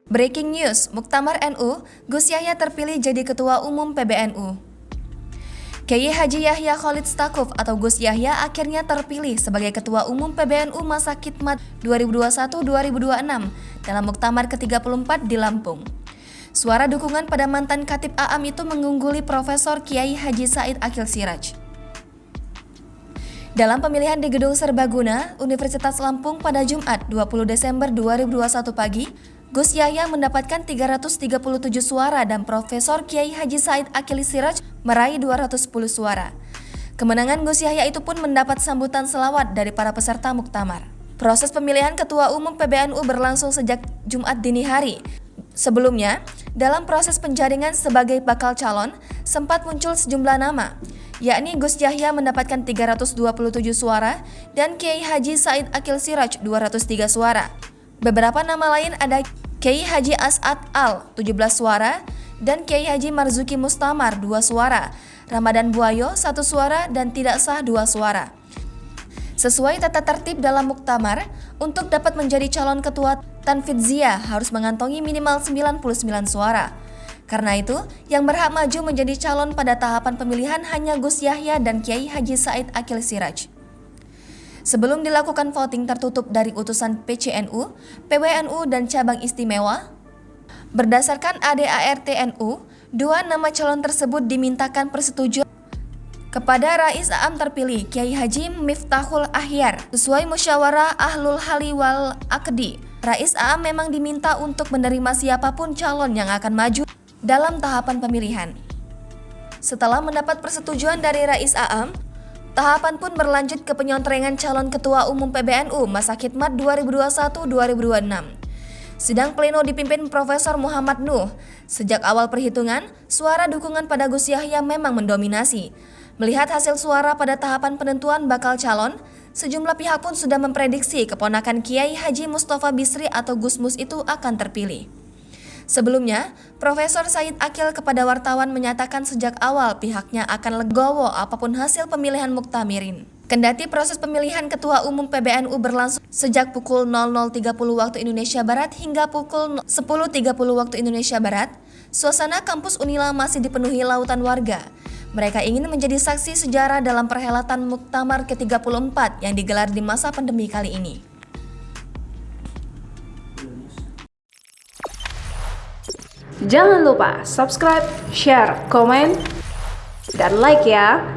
Breaking news, Muktamar NU, Gus Yahya terpilih jadi Ketua Umum PBNU. Kiai Haji Yahya Khalid Stakuf atau Gus Yahya akhirnya terpilih sebagai Ketua Umum PBNU masa khidmat 2021-2026 dalam Muktamar ke-34 di Lampung. Suara dukungan pada mantan Khatib A'am itu mengungguli Profesor Kiai Haji Said Akil Siraj. Dalam pemilihan di Gedung Serbaguna, Universitas Lampung pada Jumat 20 Desember 2021 pagi, Gus Yahya mendapatkan 337 suara dan Profesor Kiai Haji Said Akil Siraj meraih 210 suara. Kemenangan Gus Yahya itu pun mendapat sambutan selawat dari para peserta muktamar. Proses pemilihan Ketua Umum PBNU berlangsung sejak Jumat dini hari. Sebelumnya, dalam proses penjaringan sebagai bakal calon, sempat muncul sejumlah nama, yakni Gus Yahya mendapatkan 327 suara dan Kiai Haji Said Akil Siraj 203 suara. Beberapa nama lain ada Kiai Haji As'ad Al 17 suara dan Kiai Haji Marzuki Mustamar 2 suara, Ramadan Buayo 1 suara dan tidak sah 2 suara. Sesuai tata tertib dalam muktamar, untuk dapat menjadi calon ketua Tanfidziyah harus mengantongi minimal 99 suara. Karena itu, yang berhak maju menjadi calon pada tahapan pemilihan hanya Gus Yahya dan Kiai Haji Said Akil Siraj. Sebelum dilakukan voting tertutup dari utusan PCNU, PWNU, dan cabang istimewa, berdasarkan ADART NU, 2 nama calon tersebut dimintakan persetujuan kepada Rais A'am terpilih Kiai Haji Miftahul Ahyar. Sesuai musyawarah Ahlul Hali wal Aqdi, Rais A'am memang diminta untuk menerima siapapun calon yang akan maju dalam tahapan pemilihan. Setelah mendapat persetujuan dari Rais A'am, tahapan pun berlanjut ke penyontrengan calon Ketua Umum PBNU masa khidmat 2021-2026. Sidang pleno dipimpin Profesor Muhammad Nuh. Sejak awal perhitungan, suara dukungan pada Gus Yahya memang mendominasi. Melihat hasil suara pada tahapan penentuan bakal calon, sejumlah pihak pun sudah memprediksi keponakan Kiai Haji Mustafa Bisri atau Gusmus itu akan terpilih. Sebelumnya, Profesor Said Akil kepada wartawan menyatakan sejak awal pihaknya akan legowo apapun hasil pemilihan muktamirin. Kendati proses pemilihan Ketua Umum PBNU berlangsung sejak pukul 00.30 waktu Indonesia Barat hingga pukul 10.30 waktu Indonesia Barat, suasana kampus Unila masih dipenuhi lautan warga. Mereka ingin menjadi saksi sejarah dalam perhelatan Muktamar ke-34 yang digelar di masa pandemi kali ini. Jangan lupa subscribe, share, komen, dan like ya!